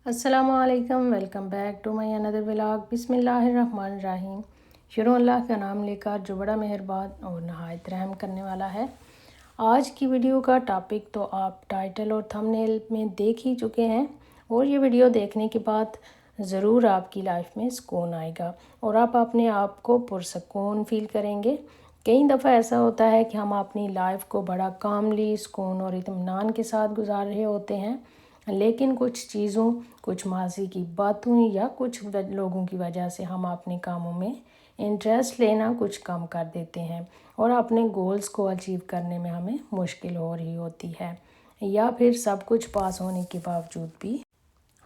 अस्सलाम वालेकुम, welcome back to my another vlog. बिस्मिल्लाहिर्रहमानिर्रहीम। शुरू अल्लाह का नाम लेकर जो बड़ा मेहरबान और नहायत रहम करने वाला है। आज की वीडियो का टॉपिक तो आप टाइटल और थंबनेल में देख ही चुके हैं, और ये वीडियो देखने के बाद ज़रूर आपकी लाइफ में सुकून आएगा और आप अपने आप को पुरसकून फील करेंगे। कई दफ़ा ऐसा होता है कि हम अपनी लाइफ को बड़ा कामली, सुकून और इत्मीनान के साथ गुजार रहे होते हैं, लेकिन कुछ चीज़ों, कुछ माजी की बातों या कुछ लोगों की वजह से हम अपने कामों में इंटरेस्ट लेना कुछ कम कर देते हैं और अपने गोल्स को अचीव करने में हमें मुश्किल हो रही होती है, या फिर सब कुछ पास होने के बावजूद भी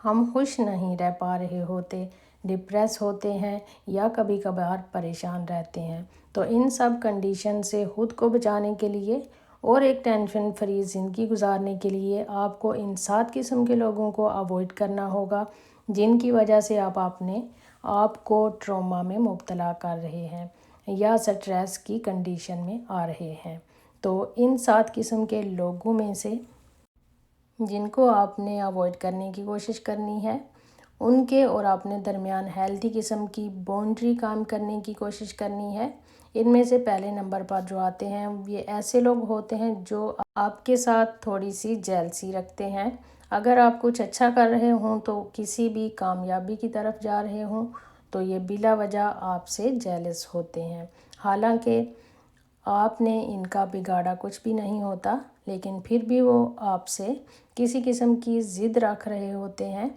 हम खुश नहीं रह पा रहे होते, डिप्रेस होते हैं या कभी कभार परेशान रहते हैं। तो इन सब कंडीशन से खुद को बचाने के लिए और एक टेंशन फ्री ज़िंदगी गुजारने के लिए आपको इन 7 किस्म के लोगों को अवॉइड करना होगा, जिनकी वजह से आप अपने आप को ट्रॉमा में मुब्तला कर रहे हैं या स्ट्रेस की कंडीशन में आ रहे हैं। तो इन 7 किस्म के लोगों में से जिनको आपने अवॉइड करने की कोशिश करनी है, उनके और अपने दरमियान हेल्दी किस्म की बाउंड्री काम करने की कोशिश करनी है। इनमें से पहले नंबर पर जो आते हैं, ये ऐसे लोग होते हैं जो आपके साथ थोड़ी सी जेलसी रखते हैं। अगर आप कुछ अच्छा कर रहे हों, तो किसी भी कामयाबी की तरफ जा रहे हों, तो ये बिला वजह आपसे जेलस होते हैं। हालांकि आपने इनका बिगाड़ा कुछ भी नहीं होता, लेकिन फिर भी वो आपसे किसी किस्म की ज़िद रख रहे होते हैं,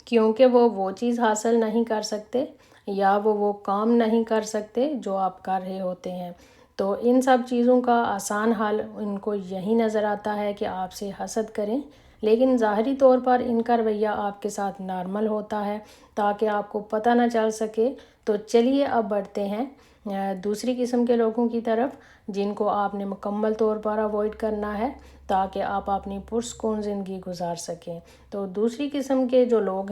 क्योंकि वो चीज़ हासिल नहीं कर सकते या वो काम नहीं कर सकते जो आप कर रहे होते हैं। तो इन सब चीज़ों का आसान हल इनको यही नज़र आता है कि आपसे हसद करें, लेकिन ज़ाहरी तौर पर इनका रवैया आपके साथ नॉर्मल होता है ताकि आपको पता ना चल सके। तो चलिए अब बढ़ते हैं दूसरी किस्म के लोगों की तरफ, जिनको आपने मुकम्मल तौर पर अवॉइड करना है ताकि आप अपनी पुरसकून ज़िंदगी गुजार सकें। तो दूसरी किस्म के जो लोग हैं,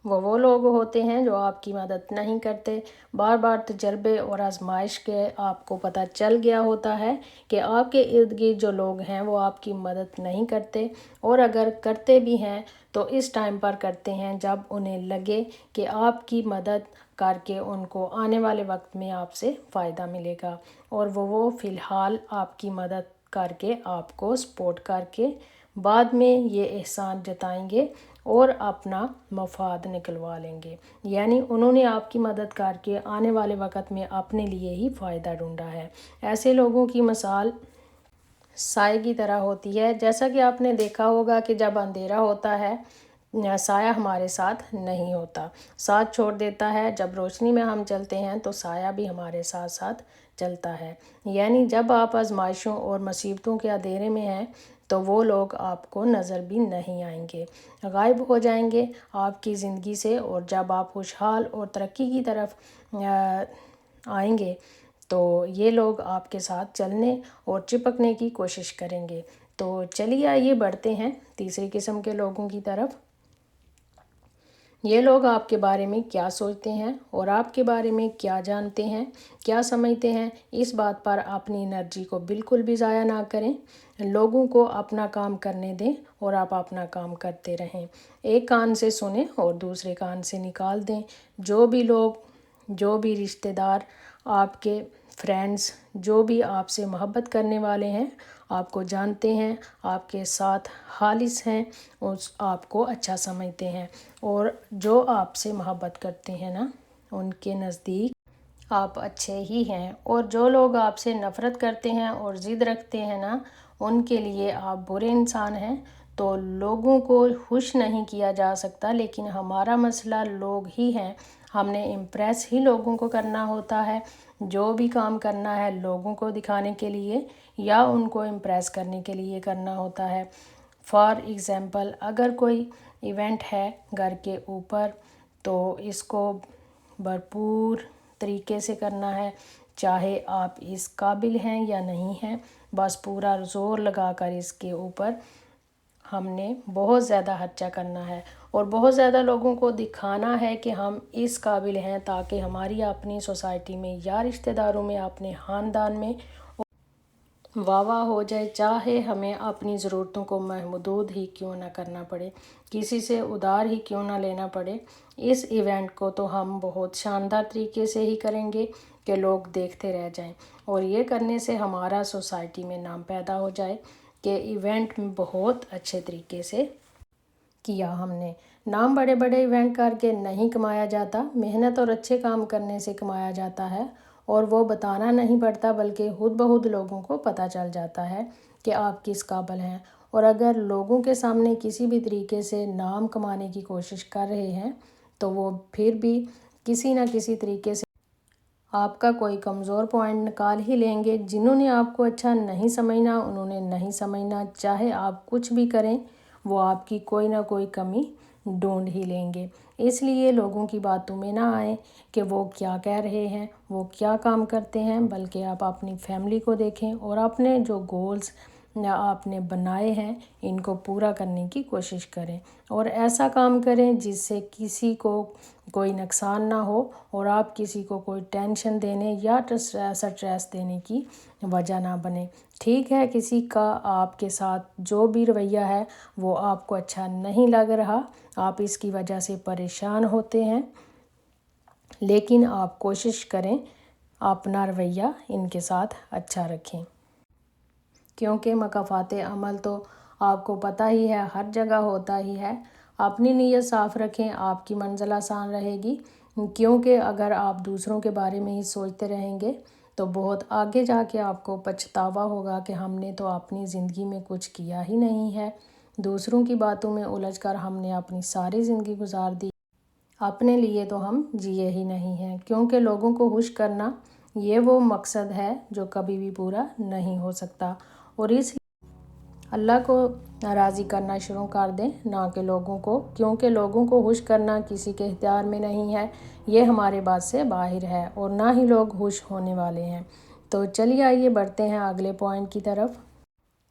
वो लोग होते हैं जो आपकी मदद नहीं करते। बार बार तजर्बे और आजमाइश के आपको पता चल गया होता है कि आपके इर्द गिर्द जो लोग हैं वो आपकी मदद नहीं करते, और अगर करते भी हैं तो इस टाइम पर करते हैं जब उन्हें लगे कि आपकी मदद करके उनको आने वाले वक्त में आपसे फ़ायदा मिलेगा, और वो फ़िलहाल आपकी मदद करके आपको सपोर्ट करके बाद में ये एहसान जताएंगे और अपना मफाद निकलवा लेंगे। यानी उन्होंने आपकी मदद करके आने वाले वक्त में अपने लिए ही फ़ायदा ढूंढा है। ऐसे लोगों की मिसाल साए की तरह होती है। जैसा कि आपने देखा होगा कि जब अंधेरा होता है, साया हमारे साथ नहीं होता, साथ छोड़ देता है। जब रोशनी में हम चलते हैं तो साया भी हमारे साथ साथ चलता है। यानी जब आप आजमाइशों और मुसीबतों के अंधेरे में हैं, तो वो लोग आपको नज़र भी नहीं आएंगे, गायब हो जाएंगे आपकी ज़िंदगी से। और जब आप खुशहाल और तरक्की की तरफ आएंगे, तो ये लोग आपके साथ चलने और चिपकने की कोशिश करेंगे। तो चलिए आइए बढ़ते हैं तीसरी किस्म के लोगों की तरफ। ये लोग आपके बारे में क्या सोचते हैं और आपके बारे में क्या जानते हैं, क्या समझते हैं, इस बात पर अपनी एनर्जी को बिल्कुल भी ज़ाया ना करें। लोगों को अपना काम करने दें और आप अपना काम करते रहें। एक कान से सुने और दूसरे कान से निकाल दें। जो भी लोग, जो भी रिश्तेदार, आपके फ्रेंड्स, जो भी आपसे मोहब्बत करने वाले हैं, आपको जानते हैं, आपके साथ खालिस हैं, उस आपको अच्छा समझते हैं, और जो आपसे मोहब्बत करते हैं ना, उनके नज़दीक आप अच्छे ही हैं। और जो लोग आपसे नफ़रत करते हैं और ज़िद रखते हैं ना, उनके लिए आप बुरे इंसान हैं। तो लोगों को खुश नहीं किया जा सकता, लेकिन हमारा मसला लोग ही हैं। हमने इम्प्रेस ही लोगों को करना होता है। जो भी काम करना है लोगों को दिखाने के लिए या उनको इम्प्रेस करने के लिए करना होता है। फॉर एग्ज़ाम्पल, अगर कोई इवेंट है घर के ऊपर, तो इसको भरपूर तरीके से करना है, चाहे आप इस काबिल हैं या नहीं हैं। बस पूरा ज़ोर लगाकर इसके ऊपर हमने बहुत ज़्यादा खर्चा करना है और बहुत ज़्यादा लोगों को दिखाना है कि हम इस काबिल हैं, ताकि हमारी अपनी सोसाइटी में या रिश्तेदारों में, अपने ख़ानदान में वाह वाह हो जाए, चाहे हमें अपनी ज़रूरतों को महदूद ही क्यों ना करना पड़े, किसी से उधार ही क्यों ना लेना पड़े। इस इवेंट को तो हम बहुत शानदार तरीके से ही करेंगे कि लोग देखते रह जाएं, और ये करने से हमारा सोसाइटी में नाम पैदा हो जाए कि इवेंट में बहुत अच्छे तरीके से किया हमने। नाम बड़े बड़े इवेंट करके नहीं कमाया जाता, मेहनत और अच्छे काम करने से कमाया जाता है, और वो बताना नहीं पड़ता बल्कि खुद ब खुद लोगों को पता चल जाता है कि आप किस काबिल हैं। और अगर लोगों के सामने किसी भी तरीके से नाम कमाने की कोशिश कर रहे हैं तो वो फिर भी किसी न किसी तरीके से आपका कोई कमज़ोर पॉइंट निकाल ही लेंगे। जिन्होंने आपको अच्छा नहीं समझना उन्होंने नहीं समझना, चाहे आप कुछ भी करें वो आपकी कोई ना कोई कमी ढूंढ ही लेंगे। इसलिए लोगों की बातों में ना आए कि वो क्या कह रहे हैं, वो क्या काम करते हैं, बल्कि आप अपनी फैमिली को देखें और अपने जो गोल्स आपने बनाए हैं इनको पूरा करने की कोशिश करें, और ऐसा काम करें जिससे किसी को कोई नुकसान ना हो और आप किसी को कोई टेंशन देने या स्ट्रेस देने की वजह ना बने। ठीक है, किसी का आपके साथ जो भी रवैया है वो आपको अच्छा नहीं लग रहा, आप इसकी वजह से परेशान होते हैं, लेकिन आप कोशिश करें अपना रवैया इनके साथ अच्छा रखें, क्योंकि मकाफ़ात अमल तो आपको पता ही है हर जगह होता ही है। अपनी नीयत साफ़ रखें, आपकी मंजिल आसान रहेगी, क्योंकि अगर आप दूसरों के बारे में ही सोचते रहेंगे तो बहुत आगे जाके आपको पछतावा होगा कि हमने तो अपनी ज़िंदगी में कुछ किया ही नहीं है। दूसरों की बातों में उलझकर हमने अपनी सारी ज़िंदगी गुजार दी, अपने लिए तो हम जिए ही नहीं हैं। क्योंकि लोगों को खुश करना ये वो मकसद है जो कभी भी पूरा नहीं हो सकता, और इस अल्लाह को राज़ी करना शुरू कर दें, ना कि लोगों को, क्योंकि लोगों को खुश करना किसी के इख्तियार में नहीं है, ये हमारे बात से बाहर है, और ना ही लोग खुश होने वाले हैं। तो चलिए आइए बढ़ते हैं अगले पॉइंट की तरफ।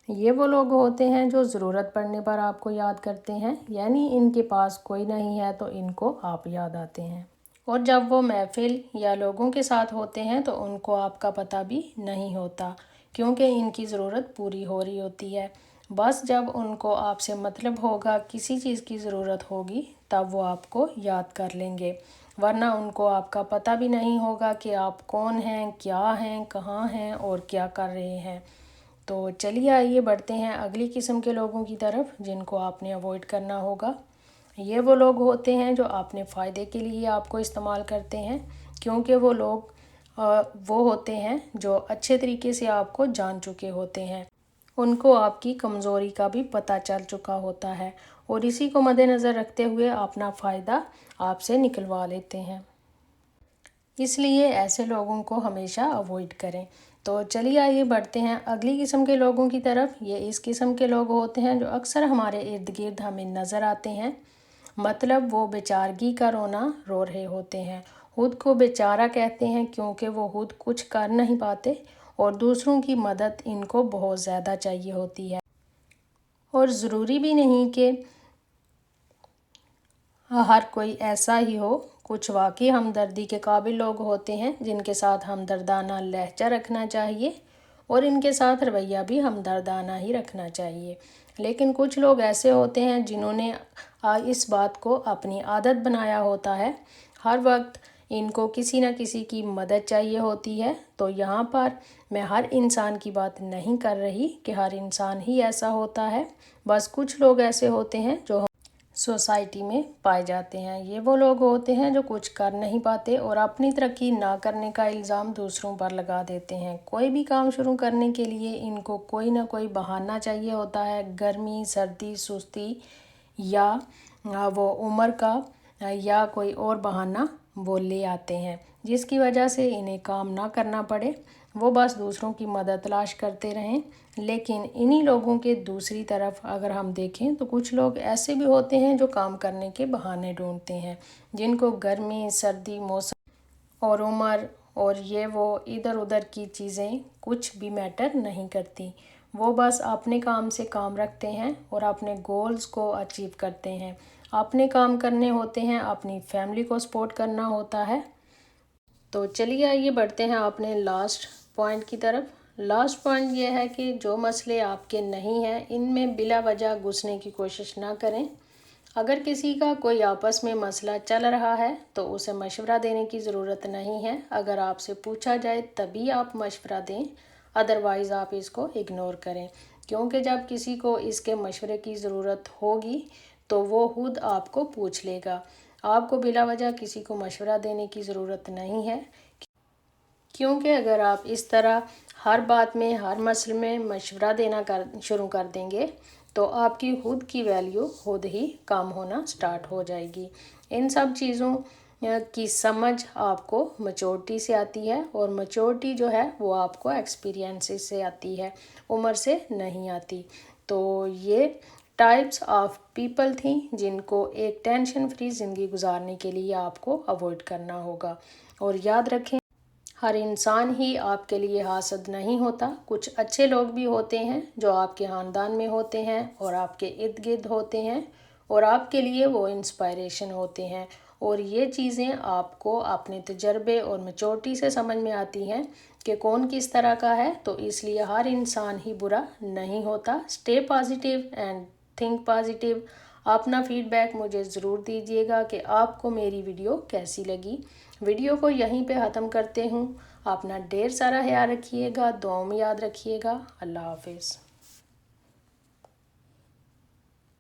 ये वो लोग होते हैं जो ज़रूरत पड़ने पर आपको याद करते हैं, यानी इनके पास कोई नहीं है तो इनको आप याद आते हैं, और जब वो महफिल या लोगों के साथ होते हैं तो उनको आपका पता भी नहीं होता, क्योंकि इनकी ज़रूरत पूरी हो रही होती है। बस जब उनको आपसे मतलब होगा, किसी चीज़ की ज़रूरत होगी, तब वो आपको याद कर लेंगे, वरना उनको आपका पता भी नहीं होगा कि आप कौन हैं, क्या हैं, कहाँ हैं और क्या कर रहे हैं। तो चलिए आइए बढ़ते हैं अगली किस्म के लोगों की तरफ जिनको आपने अवॉइड करना होगा। ये वो लोग होते हैं जो अपने फ़ायदे के लिए आपको इस्तेमाल करते हैं, क्योंकि वो लोग वो होते हैं जो अच्छे तरीके से आपको जान चुके होते हैं, उनको आपकी कमज़ोरी का भी पता चल चुका होता है, और इसी को मद्देनज़र रखते हुए अपना फ़ायदा आपसे निकलवा लेते हैं। इसलिए ऐसे लोगों को हमेशा अवॉइड करें। तो चलिए आइए बढ़ते हैं अगली किस्म के लोगों की तरफ। ये इस किस्म के लोग होते हैं जो अक्सर हमारे इर्द गिर्द हमें नज़र आते हैं, मतलब वो बेचारगी का रोना रो रहे होते हैं। खुद को बेचारा कहते हैं क्योंकि वो खुद कुछ कर नहीं पाते और दूसरों की मदद इनको बहुत ज़्यादा चाहिए होती है, और ज़रूरी भी नहीं कि हर कोई ऐसा ही हो। कुछ वाकई हमदर्दी के काबिल लोग होते हैं जिनके साथ हमदर्दाना लहजा रखना चाहिए, और इनके साथ रवैया भी हमदर्दाना ही रखना चाहिए। लेकिन कुछ लोग ऐसे होते हैं जिन्होंने इस बात को अपनी आदत बनाया होता है, हर वक्त इनको किसी न किसी की मदद चाहिए होती है। तो यहाँ पर मैं हर इंसान की बात नहीं कर रही कि हर इंसान ही ऐसा होता है, बस कुछ लोग ऐसे होते हैं जो सोसाइटी में पाए जाते हैं। ये वो लोग होते हैं जो कुछ कर नहीं पाते और अपनी तरक्की ना करने का इल्ज़ाम दूसरों पर लगा देते हैं। कोई भी काम शुरू करने के लिए इनको कोई ना कोई बहाना चाहिए होता है, गर्मी, सर्दी, सुस्ती, या वो उम्र का या कोई और बहाना वो ले आते हैं, जिसकी वजह से इन्हें काम ना करना पड़े, वो बस दूसरों की मदद तलाश करते रहें। लेकिन इन्हीं लोगों के दूसरी तरफ अगर हम देखें तो कुछ लोग ऐसे भी होते हैं जो काम करने के बहाने ढूंढते हैं, जिनको गर्मी, सर्दी, मौसम और उम्र और ये वो इधर उधर की चीज़ें कुछ भी मैटर नहीं करती। वो बस अपने काम से काम रखते हैं और अपने गोल्स को अचीव करते हैं। अपने काम करने होते हैं, अपनी फैमिली को सपोर्ट करना होता है। तो चलिए आइए बढ़ते हैं अपने लास्ट पॉइंट की तरफ। लास्ट पॉइंट ये है कि जो मसले आपके नहीं हैं इनमें बिला वजह घुसने की कोशिश ना करें। अगर किसी का कोई आपस में मसला चल रहा है तो उसे मशवरा देने की ज़रूरत नहीं है। अगर आपसे पूछा जाए तभी आप मशवरा दें, अदरवाइज़ आप इसको इग्नोर करें, क्योंकि जब किसी को इसके मशवरे की ज़रूरत होगी तो वो खुद आपको पूछ लेगा। आपको बिला वजह किसी को मशवरा देने की ज़रूरत नहीं है, क्योंकि अगर आप इस तरह हर बात में, हर मसले में मशवरा देना शुरू कर देंगे तो आपकी खुद की वैल्यू खुद ही कम होना स्टार्ट हो जाएगी। इन सब चीज़ों की समझ आपको मैच्योरिटी से आती है, और मैच्योरिटी जो है वो आपको एक्सपीरियंसेस से आती है, उम्र से नहीं आती। तो ये टाइप्स ऑफ पीपल थी जिनको एक टेंशन फ्री ज़िंदगी गुजारने के लिए आपको अवॉइड करना होगा। और याद रखें, हर इंसान ही आपके लिए हासद नहीं होता। कुछ अच्छे लोग भी होते हैं जो आपके ख़ानदान में होते हैं और आपके इर्द गिर्द होते हैं, और आपके लिए वो इंस्पायरेशन होते हैं। और ये चीज़ें आपको अपने तजर्बे और मैच्योरिटी से समझ में आती हैं कि कौन किस तरह का है। तो इसलिए हर इंसान ही बुरा नहीं होता। Stay positive and think positive. अपना फीडबैक मुझे ज़रूर दीजिएगा कि आपको मेरी वीडियो कैसी लगी। वीडियो को यहीं पे ख़त्म करते हूँ। अपना ढेर सारा ख्याल रखिएगा, दुआओं में याद रखिएगा। अल्लाह हाफिज़।